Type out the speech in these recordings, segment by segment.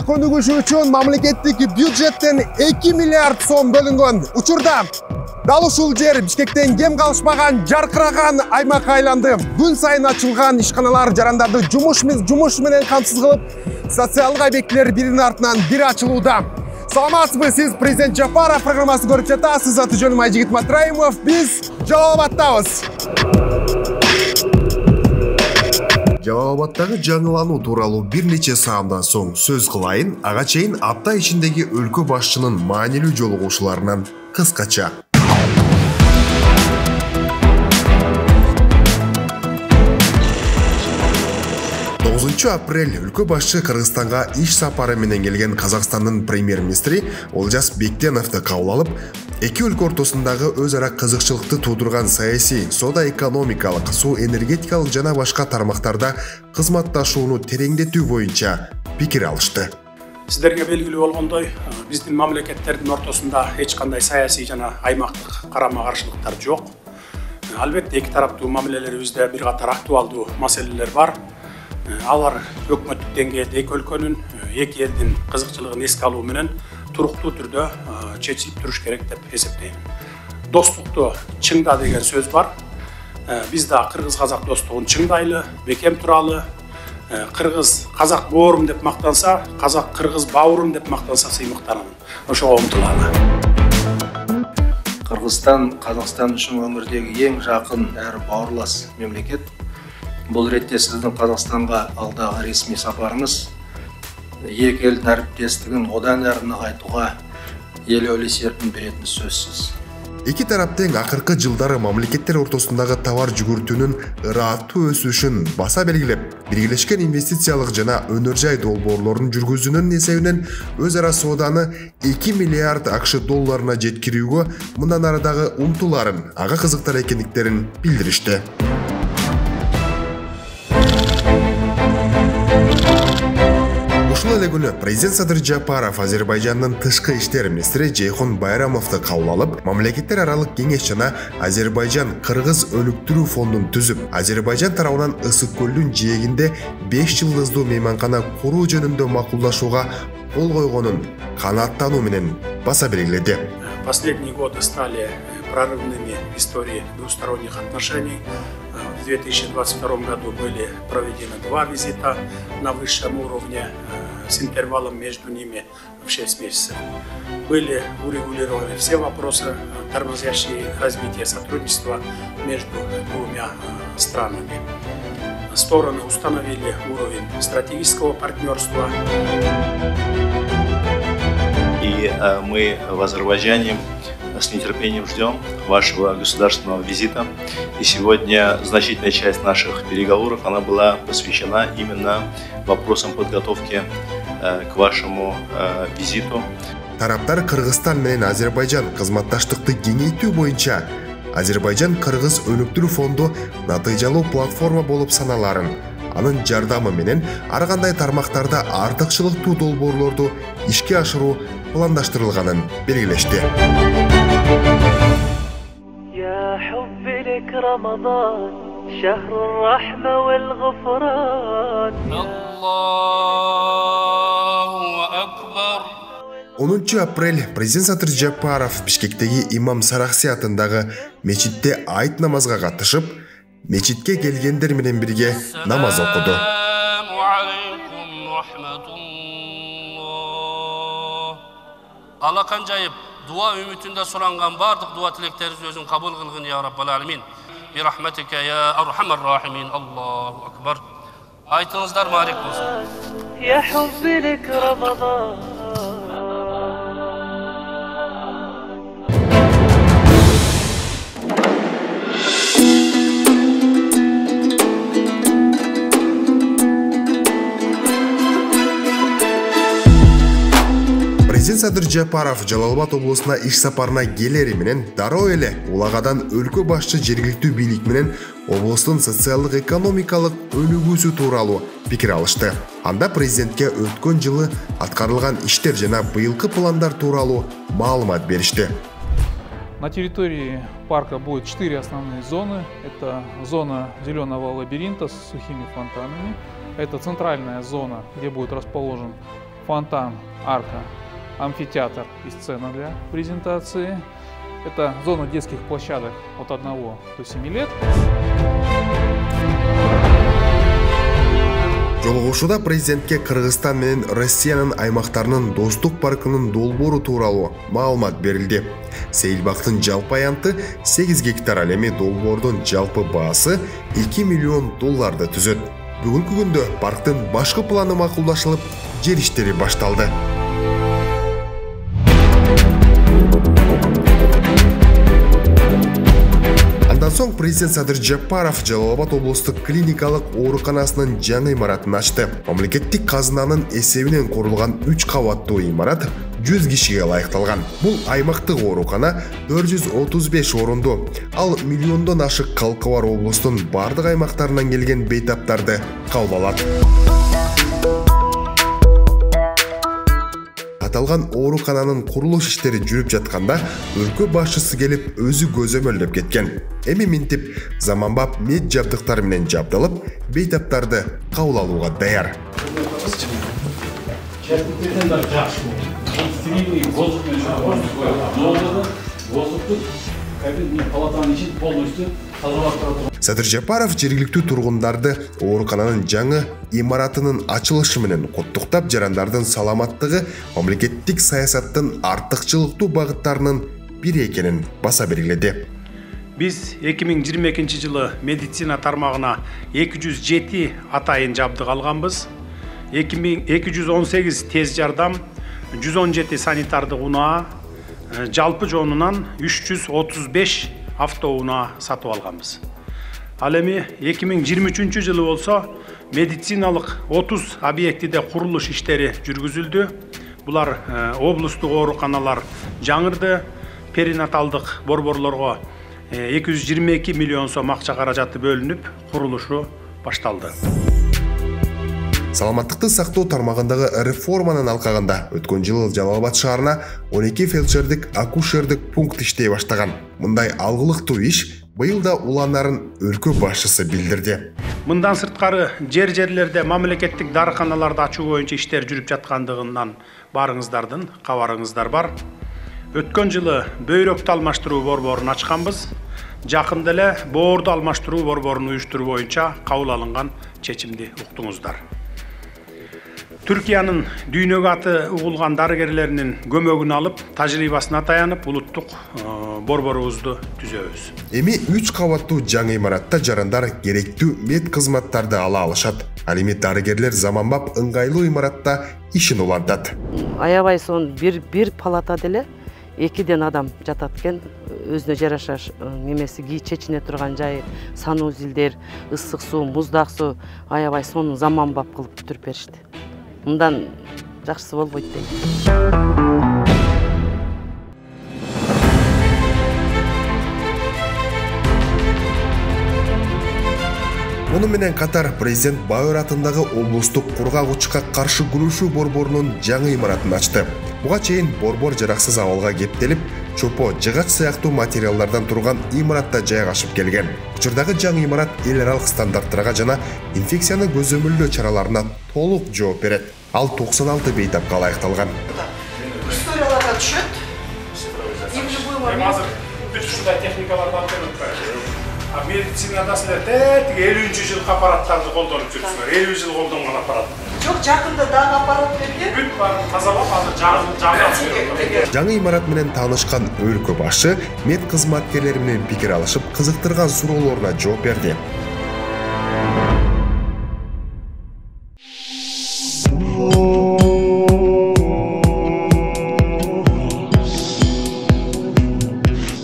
көнүгүшү үчүн мамлекеттик бюджеттен 2 миллиард сом бөлүнгөн учурда дал ушул жер Бишкектен кем калышпаган жаркыраган аймакка айланды. Күн сайын ачылган ишканалар жарандарды жумуш менен камсыз кылып, социалдык объектилер биринин артынан бири ачылууда. Саламатсызбы, сиз президент Жапаров программасын көрүп жатасыз. Аты жөнүм Айжигит Матраимов. Биз Жалал-Абадтабыз. Жалал-Абадтагы жаңылануу тууралуу бир нече саамдан соң сөз кылайын. Ага чейин апта ичиндеги өлкө башчынын маанилүү жолугушууларынан кыскача. 9 апрель өлкө башчы Кыргызстанга иш сапары менен келген Казакстандын премьер-министри Олжас Бектеновду кабыл алып, эки өлкө ортосундагы өз ара кызыкчылыкты туудурган саясий, соода-экономикалык, суу-энергетикалык жана башка тармактарда кызматташууну тереңдетүү боюнча пикир алышты. Сиздерге белгилүү болгондой, биздин мамлекеттердин ортосунда эч кандай саясий жана аймактык карама-каршылыктар жок. Албетте, эки тараптуу мамилелерибизде бир катар актуалдуу маселелер бар. Алар өкмөттүк деңгээлде эки өлкөнүн, эки элдин кызыкчылыгын эске алуу менен туруктуу түрдө чечилип туруш керек деп эсептейм. Достукту чыңда деген сөз бар. Биз да кыргыз-казак достугун чыңдайлы, бекем туралы. Кыргыз-казак боорум деп мактанса, казак-кыргыз бауырум деп мактанса сыймыктанам. Ошого умтулалы. Кыргызстан Казакстан үчүн өңүрдөгү эң жакын әрі бауырлас мемлекет. Бұл ретте сіздің Қазақстанға алдағы ресми сапарыңыз екі ел әріптестігін одан әрі нығайтуға елеулі серпін беретіні сөзсіз. Эки тараптын акыркы жылдары мамлекеттер ортосундагы товар жүгүртүүнүн ырааттуу өсүшүн баса белгилеп, биргелешкен инвестициялык жана өнөр жай долбоорлорун жүргүзүүнүн эсебинен өз ара сооданы 2 миллиард АКШ долларына жеткирүүгө мындан арадагы умтуларын, ага кызыктар экендиктерин билдиришти. Ушул эле күнү президент Садыр Жапаров Азербайжандын тышкы иштер министри Жейхон Байрамовду кабыл алып, мамлекеттер аралык кеңеш жана Азербайжан-Кыргыз өнүктүрүү фондун түзүп, Азербайжан тарабынан Ысык көлдүн жээгинде 5 жылдыздуу мейманкана куруу жөнүндө макулдашууга кол койгонун канааттануу менен баса белгиледи. Последние годы стали прорывными в истории двусторонних отношений. В 2022 году были проведены 2 визита на высшем уровне с интервалом между ними в 6 месяцев. Были урегулированы все вопросы, тормозящие развитие сотрудничества между двумя странами. Стороны установили уровень стратегического партнерства. И мы в Азербайджане с нетерпением ждем вашего государственного визита. И сегодня значительная часть наших переговоров она была посвящена именно вопросам подготовки к вашему визиту. Тараптар Кыргызстан менен Азербайжан кызматташтыкты кеңейтүү боюнча Азербайжан-Кыргыз өнүктүрүү фонду натыйжалуу платформа болуп саналарын, анын жардамы менен ар кандай тармактарда артыкчылыктуу долбоорлорду ишке ашыруу пландаштырылганын белгилешти. رمضان شهر الرحمة والغفران الله أكبر 10 апрель президент Садыр Жапаров Бишкектеги имам Сарахси атындагы мечитте айт намазга катышып, мечитке келгендер менен бирге намаз окуду. Алакан жайып, дуа үмүтүндө суранган бардык дуа тилектерибиз өзүн кабыл кылгын я Раббал Аламин. Би рахматика я архамар рахимин. Аллаху акбар. Айтыңыздар марик болсун. Я хубби лик Рамадан. Президент Садыр Жапаров Жалал-Абад облусуна иш сапарына келери менен дароо эле улагадан өлкө башчы жергиликтүү бийлик менен облустун социалдык экономикалык өнүгүүсү тууралуу пикир алышты. Анда президентке өткөн жылы аткарылган иштер жана быйылкы пландар тууралуу маалымат беришти. На территории парка будет 4 основные зоны. Это зона зеленого лабиринта с сухими фонтанами. Это центральная зона, где будет расположен фонтан, арка, амфитеатр и сцена для презентации. Это зона детских площадок от 1 до 7 лет. Жолугушуда президентке Кыргызстан менен Россиянын аймактарынын достук паркынын долбоору тууралуу маалымат берилди. Сейилбактын жалпы аянты 8 гектар, ал эми долбоордун жалпы баасы $2 миллион түзөт. Бүгүнкү күндө парктын башкы планы макулдашылып, жер иштери башталды. Андан соң президент Садыр Жапаров Жалал Абад облустук клиникалык ооруканасынын жаңы имаратын ачты. Мамлекеттик казынанын эсебинен курулган 3 кабаттуу имарат 100 кишиге лайыкталган. Бул аймактык оорукана 435 орунду. Ал миллиондон ашык калкы бар облустун бардык аймактарынан келген бейтаптарды кабыл алат. Аталган оорукананын курулуш иштери жүрүп жатканда өлкө башчысы келип өзү көзөмөлдөп кеткен. Эми минтип заманбап мед жабдыктары менен жабдылып, бейтаптарды кабыл алууга даяр. Садыр Жапаров жергиликтүү тургундарды оорукананын жаңы имаратынын ачылышы менен куттуктап, жарандардын саламаттыгы мамлекеттик саясаттын артыкчылыктуу багыттарынын бири экенин баса белгиледи. Биз 2022 жылы медицина тармагына 207 атайын жабдык алганбыз. 218 тез жардам, 117 санитардык унаа, жалпы жонунан 335 автоунаа сатып алганбыз. Ал эми 2023 жылы болсо медициналык 30 объектиде курулуш иштери жүргүзүлдү. Булар облустук ооруканалар жаңырды, перинаталдык борборлорго 222 миллион сом акча каражаты бөлүнүп, курулушу башталды. Саламаттыкты сактоо тармагындагы реформанын алкагында өткөн жылы Жалал Абад шаарына 12 фельдшердик акушердик пункт иштей баштаган. Мындай алгылыктуу иш быйыл да уланарын өлкө башчысы билдирди. Мындан сырткары жерлерде мамлекеттик дарыканаларды ачуу боюнча иштер жүрүп жаткандыгынан барыңыздардын кабарыңыздар бар. Өткөн жылы бөйрөктү алмаштыруу борборун ачканбыз. Жакында эле боорду алмаштыруу борборун уюштуруу боюнча кабыл алынган чечимди уктуңуздар. Түркиянын дүйнөгө аты угулган дарыгерлеринин көмөгүн алып, тажрыйбасына таянып, улуттук борборубузду түзөбүз. Эми 3 кабаттуу жаңы имаратта жарандар керектүү мед кызматтарды ала алышат. Ал эми дарыгерлер заманбап ыңгайлуу имаратта ишин улантат. Аябай сон бир палатада эле 2 адам жатат экен. Өзүнө жараша немеси чечине турган жайы, санузилдер, ысык суу, муздак суу аябай сонун заманбап кылып бүтүрүп беришти. Мындан жакшысы болбойт дейм. Муну менен катар президент Баыр атындагы облустук кургак учукка каршы күрөшүү борборунун жаңы имаратын ачты. Буга чейин борбор жараксыз абалга кептелип, чопо, жыгач сыяктуу материалдардан турган имаратта жайгашып келген. Учурдагы жаңы имарат эл аралык стандарттарга жана инфекцияны көзөмөлдөө чараларына толук жооп берет. Ал 96 бейтапка ылайыкталган. Историяларга түшөт. Азыр бүт ушундай техникаларды алып келип медицинада силер 50-жыл аппараттарды колдонуп жүрсүңөр. 50 жыл колдонгон аппарат. Жок, жакында дагы аппарат берген. Бүт баарын тазалап, азыр жаңы имарат менен таанышкан өлкө башчы мед кызматкерлери менен пикир алышып, кызыктырган суроолоруна жооп берди.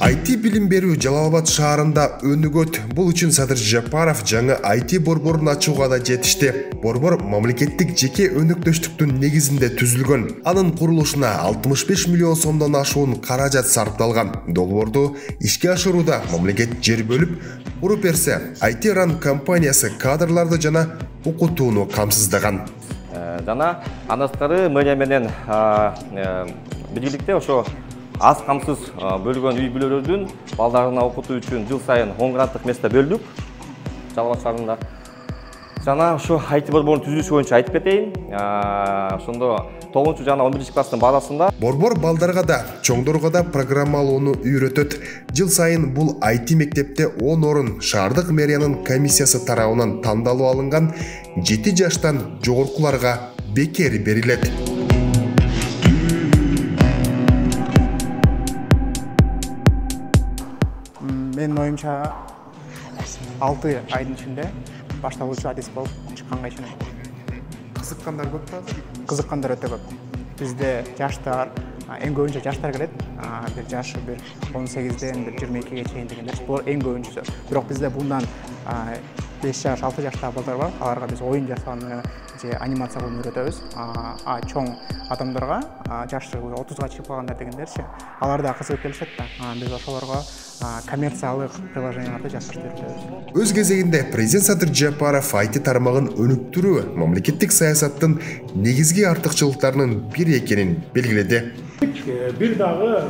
IT билим берүү Жалал Абад шаарында өнүгөт. Бул үчүн Садыр Жапаров жаңы IT борборун ачууга да жетишти. Борбор мамлекеттик жеке өнөктөштүктүн негизинде түзүлгөн. Анын курулушуна 65 миллион сомдон ашуун каражат сарпталган. Долбоорду ишке ашырууда мамлекет жер бөлүп, уруп берсе, IT Run компаниясы кадрларды жана окутууну камсыздаган. Жана анастары мэрия менен биргеликте ошо аз камсыз бөлгөн үй бүлөлөрдүн балдарына окутуу үчүн жыл сайын 10 гранттык место бөлдүк Жалал Абад шаарында. Жана ушу IT борборунун түзүлүшү боюнча айтып кетейин. Ошондо 9 жана 11 класстын баасында Борбор балдарга да, чоңдорго да программалоону үйрөтөт. Жыл сайын бул IT мектепте 10 орун шаардык мэриянын комиссиясы тарабынан тандалып алынган 7 жаштан жогоркуларга бекер берилет. Менин оюмча 6 айдын ичинде башталуучу адис болуп чыкканга ишенем. Кызыккандар көп ба? Кызыккандар өтө көп. Бизде жаштар, эң көбүнчө жаштар келет. Бир жашы 18ден 22ге чейин дегендер. Бул эң көбүнчөсү. Бирок бизде bundan 5 жаш, 6 жаштагы балдар бар. Аларга биз оюн жасоону же анимация кылууну үйрөтөбүз. Чоң адамдарга, жашы 30га чыгып калгандар дегендерчи, алар да кызыгып келишет да. Биз ошолорго коммерциялык приложенияларды жасашты үйрөтөбүз. Өз кезегинде президент Садыр Жапаров IT тармагын өнүктүрүү мамлекеттик саясаттын негизги артыкчылыктарынын бири экенин белгиледи. Бир дагы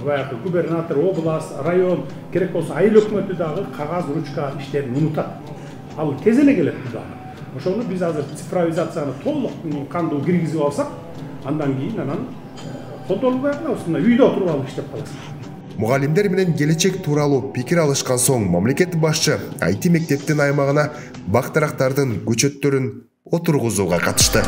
баягы губернатор, область, район керек болсо айыл өкмөтү дагы кагаз, ручка иштерин унутат. Ал тез эле келет бул дагы. Ошону биз азыр цифровизацияны толук кандуу киргизип алсак, андан кийин анан колдонбай калабыз, үйдө отуруп алып иштеп калабыз. Мугалимдер менен келечек тууралуу пикир алышкан соң мамлекет башчы IT мектептин аймагына бактарактардын көчөттөрүн отургузууга катышты.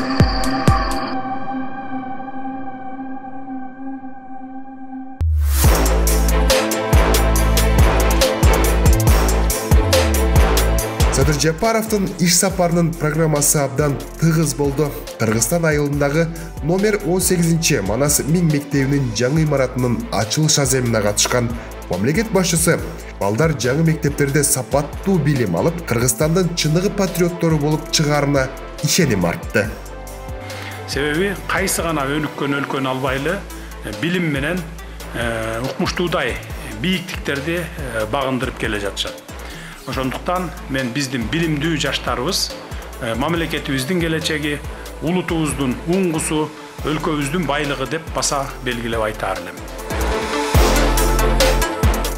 Садыр Жапаровдун иш сапарынын программасы абдан тыгыз болду. Кыргызстан айылындагы номер 18 Манас Миң мектебинин жаңы имаратынын ачылыш аземине катышкан мамлекет башчысы балдар жаңы мектептерде сапаттуу билим алып, Кыргызстандын чыныгы патриоттору болуп чыгаарына ишеним артты. Себеби кайсы гана өнүккөн өлкөнү албайлы билим менен укмуштуудай бийиктиктерди багындырып келе жатышат. Ошондуктан мен биздин билимдүү жаштарыбыз мамлекетибиздин келечеги, улутубуздун уңгусу, өлкөбүздүн байлыгы деп баса белгилеп айтаар элем.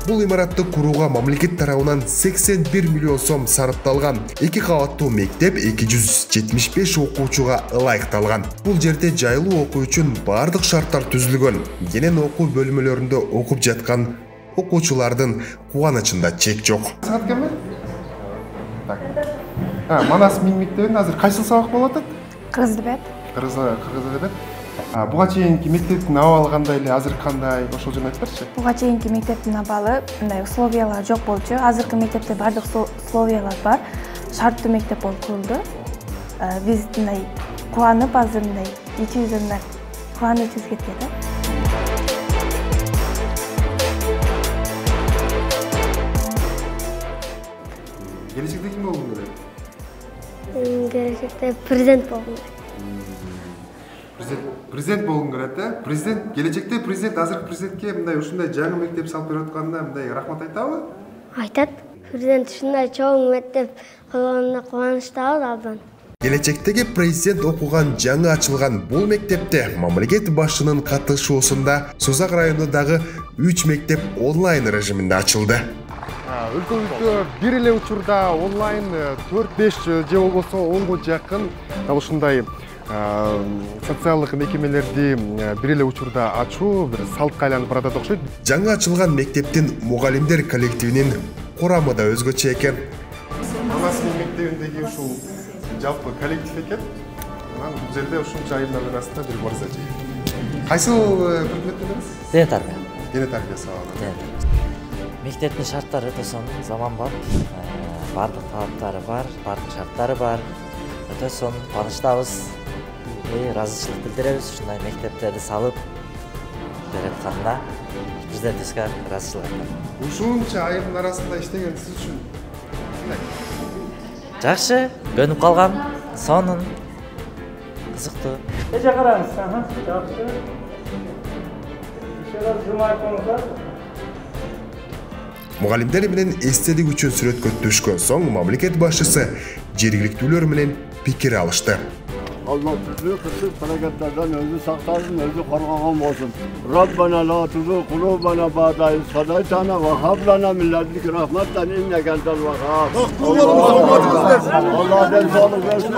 Бул имаратты курууга мамлекет тарабынан 81 миллион сом сарпталган. 2 кабаттуу мектеп 275 окуучуга ылайыкталган. Бул жерде жайлуу окуу үчүн бардык шарттар түзүлгөн. Кенен окуу бөлмөлөрүндө окуп жаткан окуучулардын кубанычында чек жок. Саат кемде? Так. Манас Миң мектебинде азыр кайсы сабак болуп атат? Кыргыз эдебият. Кыргыз эдебият. Буга чейинки мектептин абалы кандай эле, азыр кандай? Ошол жөнүндө айтыңызчы. Буга чейинки мектептин абалы мындай условиялар жок болчу. Азыркы мектепте бардык условиялар бар. Шарттуу мектеп болуп курулду. Биз мындай кубанып, азыр мындай ичибизден кубанычыбыз кетти да. Келечекте ким болгон келет? Келечекте президент болгон. Президент болгон келет, э? Президент, келечекте президент азыркы президентке мындай ушундай жаңы мектеп салып берип атканына мындай рахмат айтабы? Айтат. Президент ушундай чоң мектеп койгонуна кубанычтабыз абдан. Келечектеги президент окуган жаңы ачылган бул мектепте мамлекет башчынын катышуусунда Созак районундагы 3 мектеп онлайн режиминде ачылды. Өлкөбүздө бир эле учурда онлайн 4-5 же болбосо 10го жакын ушундай социалдык мекемелерди бир эле учурда ачуу бир салтка айланып баратат окшойт. Жаңы ачылган мектептин мугалимдер коллективинин курамы да өзгөчө экен. Манас Миң мектебиндеги ушул жалпы коллектив экен. Анан бул жерде ушунча айымдардын арасында бир мырза жей. Кайсыл предметтедиңиз? Дене тарбия. Дене тарбия сабагы. Мектептин шарттары өтө сонун, заманбап. Бардык талаптары бар, бардык шарттары бар. Өтө сонун, кубанычтабыз. Ыраазычылык билдиребиз ушундай мектептерди салып бератканына. Президентибизге ыраазычылык айтам. Ушунча айымдын арасында иштеген сиз үчүн жакшы, көнүп калган, сонун, кызыктуу. Эже караңыз, жакшы. Ишеler жумай коңуздар. Мугалимдер менен эстелик үчүн сүрөткө түшкөн соң мамлекет башчысы жергиликтүүлөр менен пикир алышты. Allah sizi kısık hareketlerden özü saklasın, özü korugan olsun. Rabbena la tuzu kulubana ba'da iz hadaytana ve hab lana min ledunke rahmeten inneke entel vehhab. Allah den sağlık versin.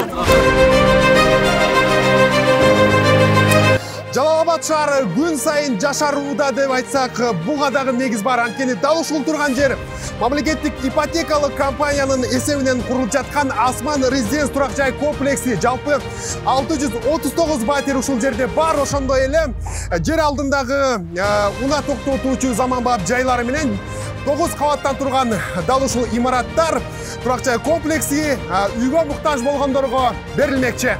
Жалал-Абад шаары күн сайын жашарууда деп айтсак, буга дагы негиз бар. Анткени дал ушул турган жер мамлекеттик ипотекалык компаниянын эсебинен курулуп жаткан Асман резиденс турак жай комплекси. Жалпы 639 батир ушул жерде бар. Ошондой эле жер алдындагы уна токтотуучу заманбап жайлары менен 9 кабаттан турган дал ушул имараттар турак жай комплекси үйгө муктаж болгондорго берилмекчи.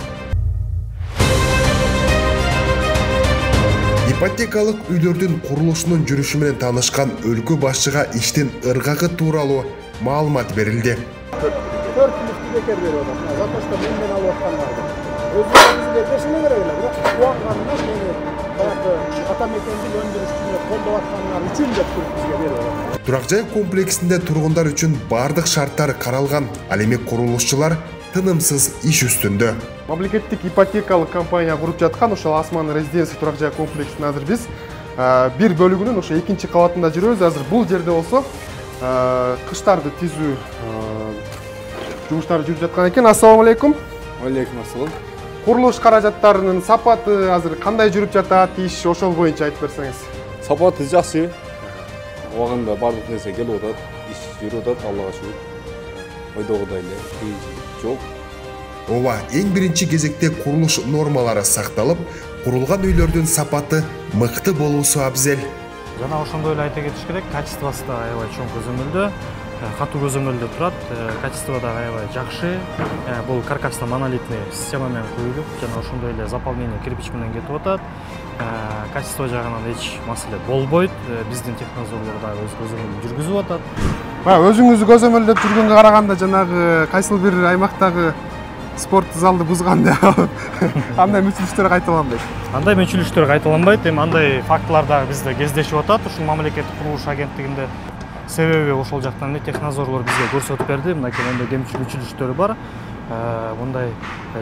Ипотекалык үйлөрдүн курулушунун жүрүшү менен таанышкан өлкө башчыга иштин ыргагы тууралуу маалымат берилди. 4 мүфтү бекер берип атат. За то, что мен алып аткандар. Өзүңүзгө бешине керек эле, бирок кубангандар мени баягы ата мекендин өндүрүшүнө колдоп аткандар үчүн деп туруп бизге берип атат. Турак жай комплексинде тургундар үчүн бардык шарттар каралган. Ал эми курулушчулар тынымсыз иш үстүндө. Мамлекеттик ипотекалык компания куруп жаткан ошол Асман резиденси турак жай комплексинин азыр биз бир бөлүгүнүн ошо 2-чи кабатында жүрөбүз. Азыр бул жерде болсо кыштарды тизүү жумуштары жүрүп жаткан экен. Ассалам алейкум. Алейкум ассалам. Курулуш каражаттарынын сапаты азыр кандай жүрүп жатат? Иш ошол боюнча айтып берсеңиз. Сапаты жакшы. Убагында бардык нерсе келип атат, иш жүрүп атат, Аллага шүгүр. Ойдогудай эле кыйынчылык жок. Ооба, эң биринчи кезекте курулуш нормалары сакталып, курулган үйлөрдүн сапаты мыкты болуусу абзел. Жана ошондой эле айта кетиш керек, качествосы да аябай чоң көзөмөлдө, катуу көзөмөлдө турат, качество да аябай жакшы. Бул каркасно монолитный система менен куюлуп, жана ошондой эле заполнение кирпич менен кетип атат. Качество жагынан эч маселе болбойт. Биздин технозорлор да өз көзөмөлүн жүргүзүп атат. Өзүңүз көзөмөлдөп жүргөнгө караганда жанагы кайсыл бир аймактагы спорт залды бузган деп андай мүчүлүштөр кайталанбайт. Андай мүчүлүштөр кайталанбайт. Эми андай фактылар да бизде кездешип атат. Ушул мамлекеттик курулуш агенттигинде себеби ошол жактан эле технозорлор бизге көрсөтүп берди. Мынакей менде мүчүлүштөр бар. Мындай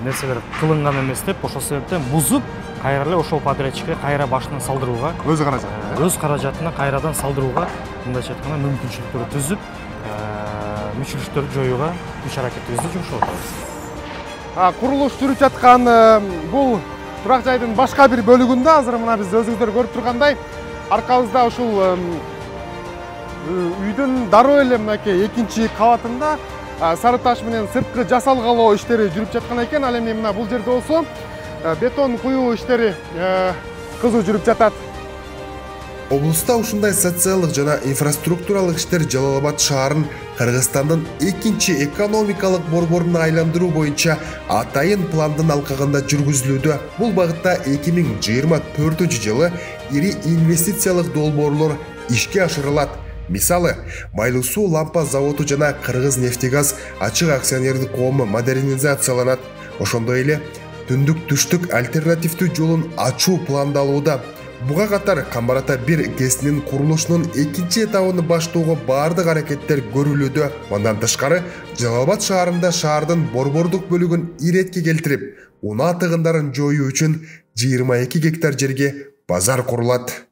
нерселер кылынган эмес деп, ошол себептен бузуп, кайра эле ошол подрядчикке кайра башынан салдырууга, өз каражатына кайрадан салдырууга, мындайча айтканда мүмкүнчүлүктөрү түзүп, мүчүлүштөрдү жоюуга күч аракетибизди жумшап атабыз. Курулуш жүрүп жаткан бул турак жайдын башка бир бөлүгүндө азыр мына биз өзүңүздөр көрүп тургандай аркабызда ушул үйдүн дароо эле мынакей 2-чи кабатында сары таш менен сырткы жасалгалоо иштери жүрүп жаткан экен. Ал эми мына бул жерде болсо бетон куюу иштери кызуу жүрүп жатат. Облуста ушундай социалдык жана инфраструктуралык иштер Жалал-Абад шаарын Кыргызстандын 2-чи экономикалык борборуна айландыруу боюнча атайын пландын алкагында жүргүзүлүүдө. Бул багытта 2024-жылы ири инвестициялык долбоорлор ишке ашырылат. Мисалы, Майлуу суу лампа заводу жана Кыргыз-Нефтегаз ачык акционердик коому модернизацияланат. Ошондой эле түндүк-түштүк альтернативдүү жолун ачуу пландалууда. Буга катар Камбар-Ата 1 КЭСинин курулушунун 2-чи этабын баштоого бардык аракеттер көрүлүүдө. Мындан тышкары, Жалал-Абад шаарында шаардын борбордук бөлүгүн иретке келтирип, унаа тыгындарын жоюу үчүн 22 гектар жерге базар курулат.